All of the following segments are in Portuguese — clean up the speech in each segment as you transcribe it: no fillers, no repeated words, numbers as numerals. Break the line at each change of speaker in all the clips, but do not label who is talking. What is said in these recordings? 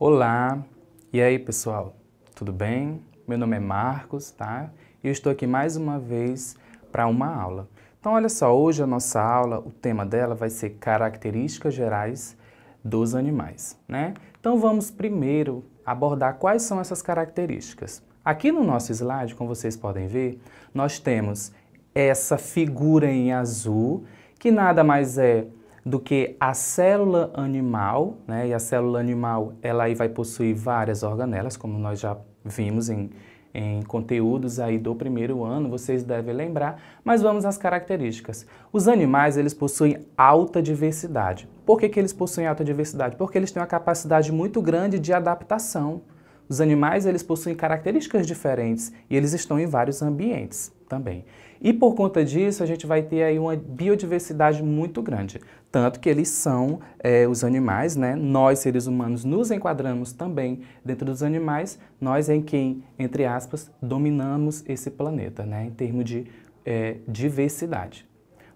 Olá, e aí pessoal, tudo bem? Meu nome é Marcos, tá? E eu estou aqui mais uma vez para uma aula. Então olha só, hoje a nossa aula, o tema dela vai ser características gerais dos animais, né? Então vamos primeiro abordar quais são essas características. Aqui no nosso slide, como vocês podem ver, nós temos essa figura em azul, que nada mais é do que a célula animal, né? E a célula animal, ela aí vai possuir várias organelas, como nós já vimos em conteúdos aí do primeiro ano, vocês devem lembrar, mas vamos às características. Os animais, eles possuem alta diversidade. Por que eles possuem alta diversidade? Porque eles têm uma capacidade muito grande de adaptação. Os animais, eles possuem características diferentes e eles estão em vários ambientes também. E por conta disso, a gente vai ter aí uma biodiversidade muito grande. Tanto que eles são os animais, né? Nós, seres humanos, nos enquadramos também dentro dos animais. Nós em quem, entre aspas, dominamos esse planeta, né? Em termos de diversidade.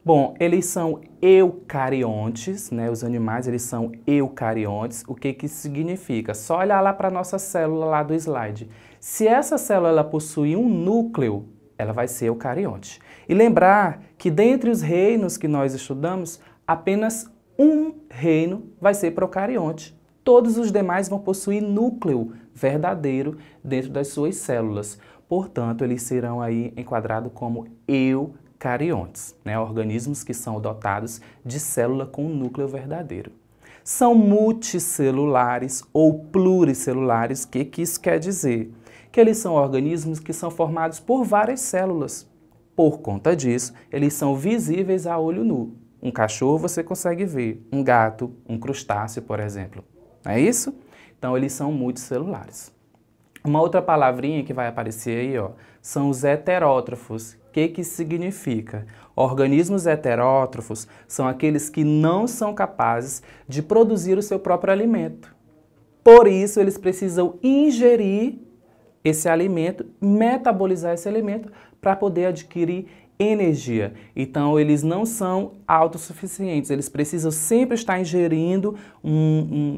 Bom, eles são eucariontes, né? Os animais, eles são eucariontes. O que isso significa? Só olhar lá para a nossa célula lá do slide. Se essa célula ela possui um núcleo, ela vai ser eucarionte. E lembrar que dentre os reinos que nós estudamos, apenas um reino vai ser procarionte. Todos os demais vão possuir núcleo verdadeiro dentro das suas células. Portanto, eles serão aí enquadrados como eucariontes, né? Organismos que são dotados de célula com um núcleo verdadeiro. São multicelulares ou pluricelulares. O que isso quer dizer? Que eles são organismos que são formados por várias células. Por conta disso, eles são visíveis a olho nu. Um cachorro você consegue ver, um gato, um crustáceo, por exemplo. Não é isso? Então, eles são multicelulares. Uma outra palavrinha que vai aparecer aí, ó, são os heterótrofos. O que isso significa? Organismos heterótrofos são aqueles que não são capazes de produzir o seu próprio alimento. Por isso, eles precisam ingerir esse alimento, metabolizar esse alimento para poder adquirir energia. Então, eles não são autossuficientes, eles precisam sempre estar ingerindo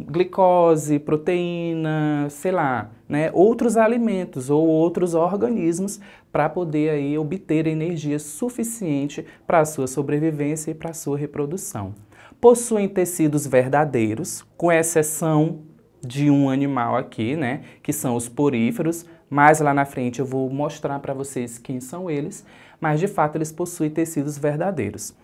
glicose, proteína, sei lá, né, outros alimentos ou outros organismos para poder aí obter energia suficiente para a sua sobrevivência e para a sua reprodução. Possuem tecidos verdadeiros, com exceção de um animal aqui, né, que são os poríferos. Mais lá na frente eu vou mostrar para vocês quem são eles, mas de fato eles possuem tecidos verdadeiros.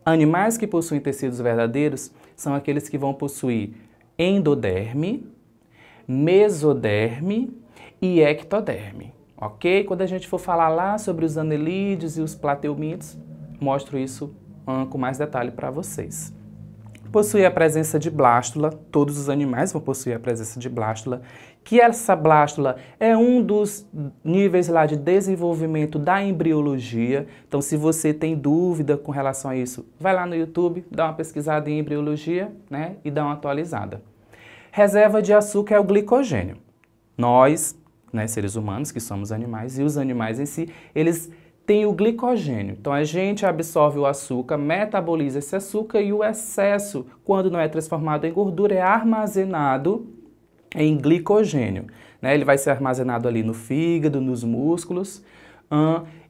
Animais que possuem tecidos verdadeiros são aqueles que vão possuir endoderme, mesoderme e ectoderme, ok? Quando a gente for falar lá sobre os anelídeos e os plateumintos, mostro isso com mais detalhe para vocês. Possui a presença de blástula, todos os animais vão possuir a presença de blástula, que essa blástula é um dos níveis lá de desenvolvimento da embriologia. Então, se você tem dúvida com relação a isso, vai lá no YouTube, dá uma pesquisada em embriologia, né, e dá uma atualizada. Reserva de açúcar é o glicogênio. Nós, né, seres humanos, que somos animais, e os animais em si, eles tem o glicogênio. Então, a gente absorve o açúcar, metaboliza esse açúcar e o excesso, quando não é transformado em gordura, é armazenado em glicogênio, né? Ele vai ser armazenado ali no fígado, nos músculos.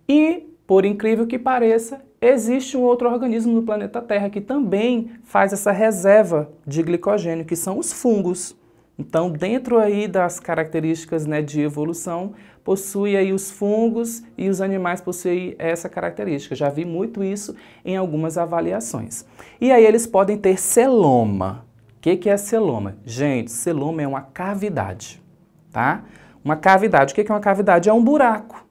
E, por incrível que pareça, existe um outro organismo no planeta Terra que também faz essa reserva de glicogênio, que são os fungos. Então, dentro aí das características, né, de evolução, possui aí os fungos e os animais possuem essa característica. Já vi muito isso em algumas avaliações. E aí eles podem ter celoma. O que é celoma? Gente, celoma é uma cavidade, tá? Uma cavidade. O que é uma cavidade? É um buraco,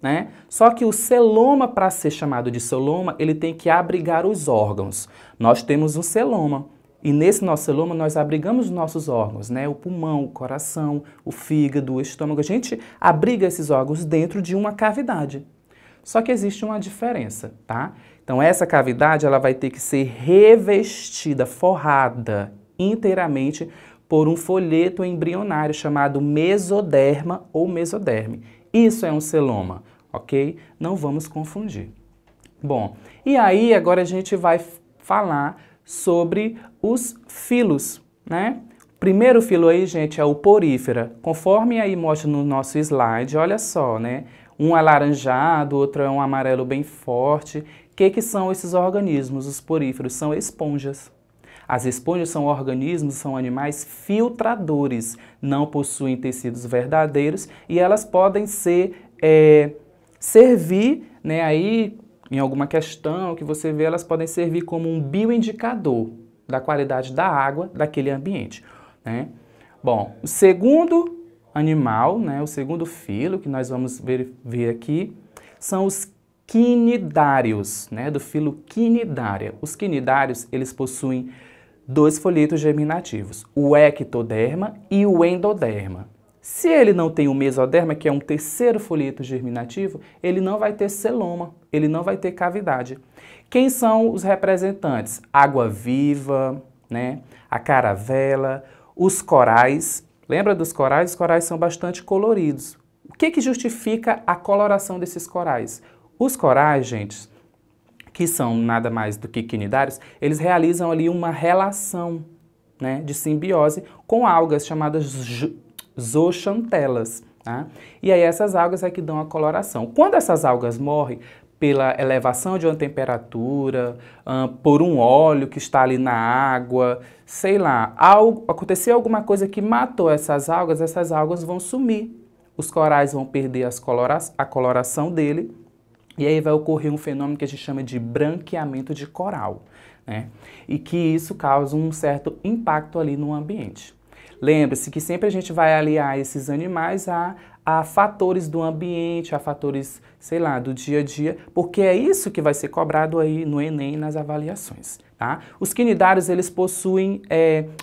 né? Só que o celoma, para ser chamado de celoma, ele tem que abrigar os órgãos. Nós temos um celoma. E nesse nosso celoma nós abrigamos os nossos órgãos, né? O pulmão, o coração, o fígado, o estômago. A gente abriga esses órgãos dentro de uma cavidade. Só que existe uma diferença, tá? Então essa cavidade ela vai ter que ser revestida, forrada inteiramente por um folheto embrionário chamado mesoderma ou mesoderme. Isso é um celoma, ok? Não vamos confundir. Bom, e aí agora a gente vai falar sobre os filos, né? Primeiro filo aí, gente, é o porífera. Conforme aí mostra no nosso slide, olha só, né? Um é alaranjado, outro é um amarelo bem forte. O que são esses organismos? Os poríferos são esponjas. As esponjas são organismos, são animais filtradores, não possuem tecidos verdadeiros e elas podem servir, né, aí em alguma questão que você vê, elas podem servir como um bioindicador da qualidade da água daquele ambiente, né? Bom, o segundo animal, né, o segundo filo que nós vamos ver aqui, são os quinidários, né, do filo Quinidária. Os quinidários, eles possuem dois folhetos germinativos, o ectoderma e o endoderma. Se ele não tem o mesoderma, que é um terceiro folheto germinativo, ele não vai ter celoma, ele não vai ter cavidade. Quem são os representantes? Água-viva, né, a caravela, os corais. Lembra dos corais? Os corais são bastante coloridos. O que justifica a coloração desses corais? Os corais, gente, que são nada mais do que quinidários, eles realizam ali uma relação, né, de simbiose com algas chamadas zooxantelas, tá? E aí essas algas é que dão a coloração. Quando essas algas morrem pela elevação de uma temperatura, por um óleo que está ali na água, sei lá, aconteceu alguma coisa que matou essas algas vão sumir. Os corais vão perder a coloração dele, e aí vai ocorrer um fenômeno que a gente chama de branqueamento de coral, né? E que isso causa um certo impacto ali no ambiente. Lembre-se que sempre a gente vai aliar esses animais a fatores do ambiente, a fatores, sei lá, do dia a dia, porque é isso que vai ser cobrado aí no Enem nas avaliações, tá? Os quinidários, eles possuem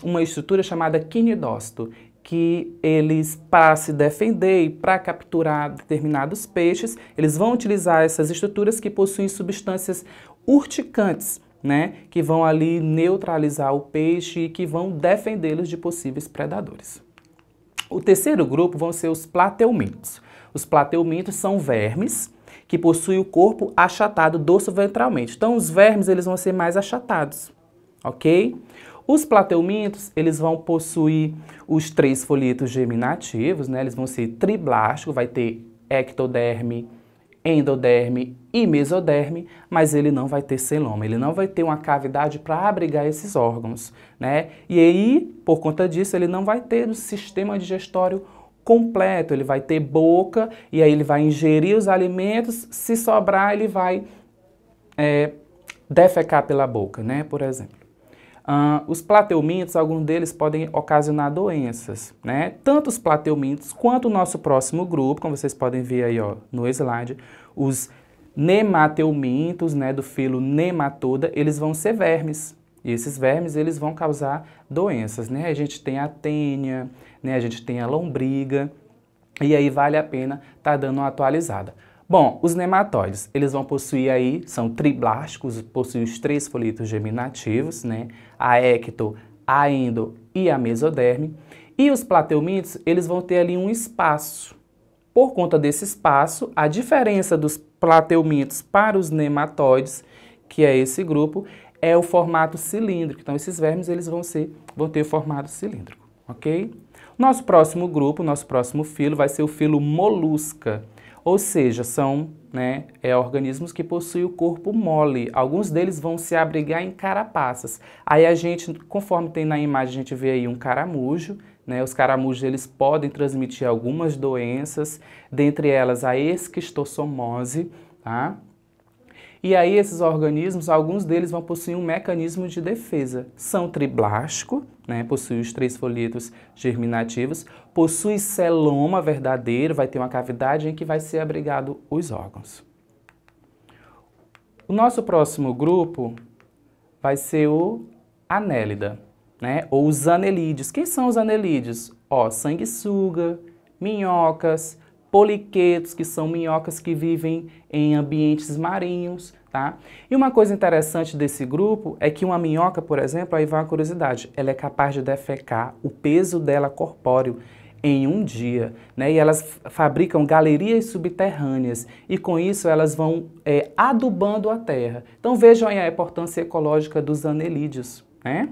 uma estrutura chamada quinidócito, que eles, para se defender e para capturar determinados peixes, eles vão utilizar essas estruturas que possuem substâncias urticantes, né, que vão ali neutralizar o peixe e que vão defendê-los de possíveis predadores. O terceiro grupo vão ser os plateumintos. Os plateumintos são vermes que possuem o corpo achatado dorsoventralmente. Então, os vermes, eles vão ser mais achatados, ok? Os plateumintos, eles vão possuir os três folhetos germinativos, né? Eles vão ser triblástico, vai ter ectoderme, endoderme e mesoderme, mas ele não vai ter celoma, ele não vai ter uma cavidade para abrigar esses órgãos, né? E aí, por conta disso, ele não vai ter o sistema digestório completo, ele vai ter boca e aí ele vai ingerir os alimentos, se sobrar ele vai defecar pela boca, né? Por exemplo. Os plateumintos, alguns deles podem ocasionar doenças, né? Tanto os plateumintos quanto o nosso próximo grupo, como vocês podem ver aí, ó, no slide, os nemateumintos, né, do filo Nematoda, eles vão ser vermes. E esses vermes, eles vão causar doenças, né? A gente tem a tênia, né? A gente tem a lombriga, e aí vale a pena estar dando uma atualizada. Bom, os nematóides, eles vão possuir aí, são triblásticos, possuem os três folhetos germinativos, né? A ecto, a endo e a mesoderme. E os plateumintos, eles vão ter ali um espaço. Por conta desse espaço, a diferença dos plateumintos para os nematóides, que é esse grupo, é o formato cilíndrico. Então, esses vermes, eles vão ter o formato cilíndrico, ok? Nosso próximo grupo, nosso próximo filo, vai ser o filo molusca. Ou seja, são, né, organismos que possuem o corpo mole. Alguns deles vão se abrigar em carapaças. Aí a gente, conforme tem na imagem, a gente vê aí um caramujo, né? Os caramujos, eles podem transmitir algumas doenças, dentre elas a esquistossomose, tá? E aí esses organismos, alguns deles vão possuir um mecanismo de defesa. São triblástico, né, possui os três folhetos germinativos, possui celoma verdadeiro, vai ter uma cavidade em que vai ser abrigado os órgãos. O nosso próximo grupo vai ser o Anélida, né, ou os anelídeos. Quem são os anelídeos? Ó, sanguessuga, minhocas, poliquetos, que são minhocas que vivem em ambientes marinhos, tá? E uma coisa interessante desse grupo é que uma minhoca, por exemplo, aí vai uma curiosidade, ela é capaz de defecar o peso dela corpóreo em um dia, né? E elas fabricam galerias subterrâneas e com isso elas vão adubando a terra. Então vejam aí a importância ecológica dos anelídeos, né?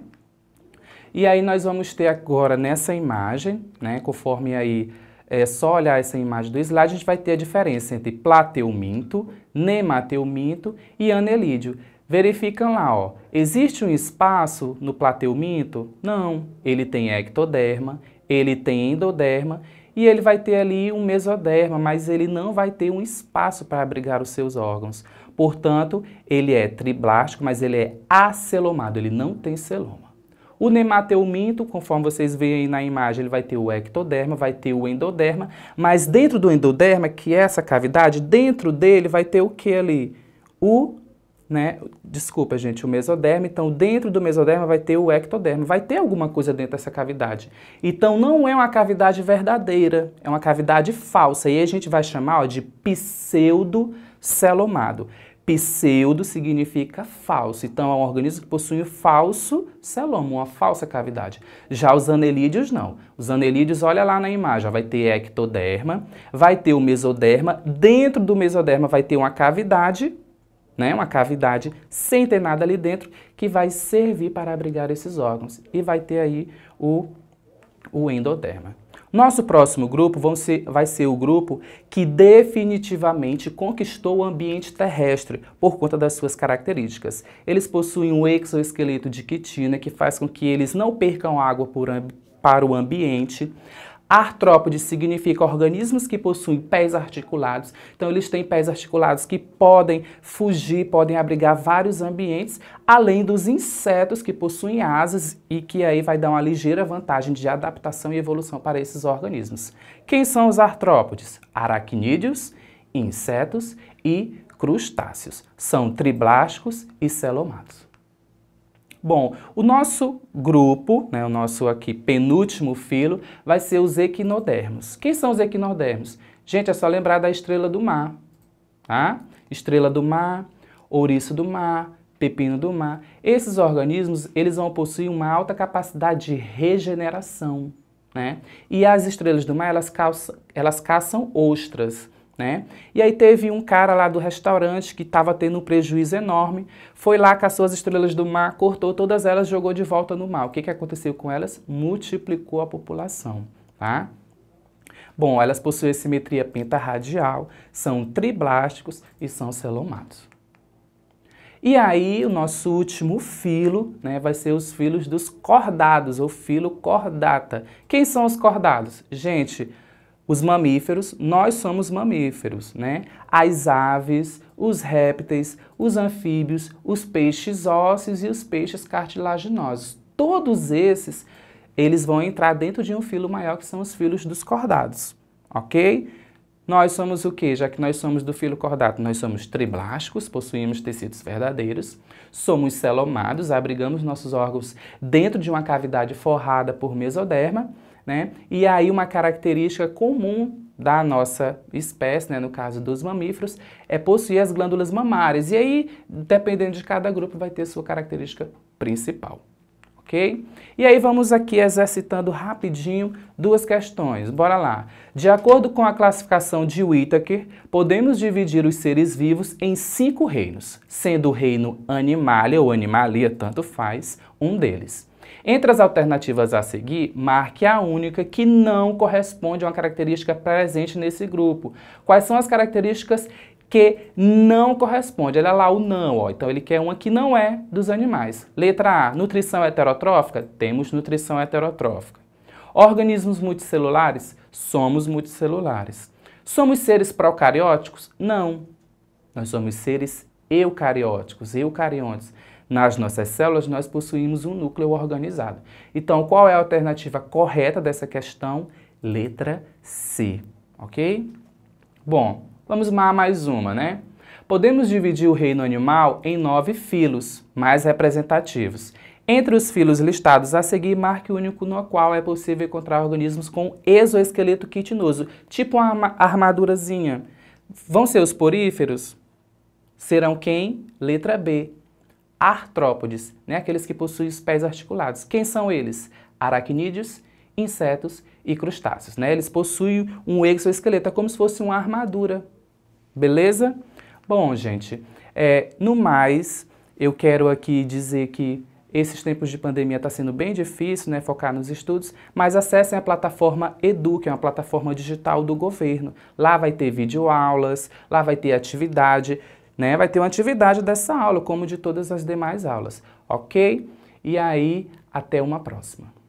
E aí nós vamos ter agora nessa imagem, né, conforme aí é só olhar essa imagem do slide, a gente vai ter a diferença entre plateuminto, nemateuminto e anelídeo. Verificam lá, ó, existe um espaço no plateuminto? Não, ele tem ectoderma, ele tem endoderma e ele vai ter ali um mesoderma, mas ele não vai ter um espaço para abrigar os seus órgãos. Portanto, ele é triblástico, mas ele é acelomado, ele não tem celoma. O nemateuminto, conforme vocês veem aí na imagem, ele vai ter o ectoderma, vai ter o endoderma, mas dentro do endoderma, que é essa cavidade, dentro dele vai ter o que ali? Desculpa, gente, o mesoderma. Então, dentro do mesoderma vai ter o ectoderma, vai ter alguma coisa dentro dessa cavidade. Então, não é uma cavidade verdadeira, é uma cavidade falsa. E a gente vai chamar de pseudocelomado. Pseudo significa falso, então é um organismo que possui um falso celoma, uma falsa cavidade. Já os anelídeos não. Os anelídeos, olha lá na imagem, vai ter ectoderma, vai ter o mesoderma, dentro do mesoderma vai ter uma cavidade, né, uma cavidade sem ter nada ali dentro, que vai servir para abrigar esses órgãos. E vai ter aí o endoderma. Nosso próximo grupo vai ser o grupo que definitivamente conquistou o ambiente terrestre por conta das suas características. Eles possuem um exoesqueleto de quitina que faz com que eles não percam água para o ambiente. Artrópodes significa organismos que possuem pés articulados, então eles têm pés articulados que podem fugir, podem abrigar vários ambientes, além dos insetos que possuem asas e que aí vai dar uma ligeira vantagem de adaptação e evolução para esses organismos. Quem são os artrópodes? Aracnídeos, insetos e crustáceos. São triblásticos e celomados. Bom, o nosso grupo, né, o nosso aqui penúltimo filo, vai ser os equinodermos. Quem são os equinodermos? Gente, é só lembrar da estrela do mar, tá? Estrela do mar, ouriço do mar, pepino do mar. Esses organismos, eles vão possuir uma alta capacidade de regeneração, né? E as estrelas do mar, elas caçam ostras, né? E aí teve um cara lá do restaurante que estava tendo um prejuízo enorme, foi lá, caçou as estrelas do mar, cortou todas elas, jogou de volta no mar. O que aconteceu com elas? Multiplicou a população, tá? Bom, elas possuem simetria pentarradial, são triblásticos e são celomados. E aí o nosso último filo, né, vai ser os filos dos cordados, ou filo cordata. Quem são os cordados? Gente, os mamíferos, nós somos mamíferos, né? As aves, os répteis, os anfíbios, os peixes ósseos e os peixes cartilaginosos. Todos esses, eles vão entrar dentro de um filo maior, que são os filos dos cordados, ok? Nós somos o quê? Já que nós somos do filo cordato, nós somos triblásticos, possuímos tecidos verdadeiros, somos celomados, abrigamos nossos órgãos dentro de uma cavidade forrada por mesoderma, né? E aí uma característica comum da nossa espécie, né, no caso dos mamíferos, é possuir as glândulas mamárias. E aí, dependendo de cada grupo, vai ter sua característica principal, ok? E aí vamos aqui exercitando rapidinho duas questões. Bora lá. De acordo com a classificação de Whittaker, podemos dividir os seres vivos em 5 reinos, sendo o reino Animalia ou Animalia, tanto faz, um deles. Entre as alternativas a seguir, marque a única que não corresponde a uma característica presente nesse grupo. Quais são as características que não correspondem? Olha lá o não, ó. Então ele quer uma que não é dos animais. Letra A, nutrição heterotrófica? Temos nutrição heterotrófica. Organismos multicelulares? Somos multicelulares. Somos seres procarióticos? Não. Nós somos seres eucarióticos, eucariontes. Nas nossas células, nós possuímos um núcleo organizado. Então, qual é a alternativa correta dessa questão? Letra C, ok? Bom, vamos a mais uma, né? Podemos dividir o reino animal em 9 filos mais representativos. Entre os filos listados a seguir, marque o único no qual é possível encontrar organismos com exoesqueleto quitinoso, tipo uma armadurazinha. Vão ser os poríferos? Serão quem? Letra B. Artrópodes, né? Aqueles que possuem os pés articulados. Quem são eles? Aracnídeos, insetos e crustáceos, né? Eles possuem um exoesqueleto, é como se fosse uma armadura, beleza? Bom, gente, no mais, eu quero aqui dizer que Esses tempos de pandemia está sendo bem difícil, né, focar nos estudos, mas acessem a plataforma Edu, que é uma plataforma digital do governo. Lá vai ter videoaulas, lá vai ter atividade, né, vai ter uma atividade dessa aula, como de todas as demais aulas, ok? E aí, até uma próxima.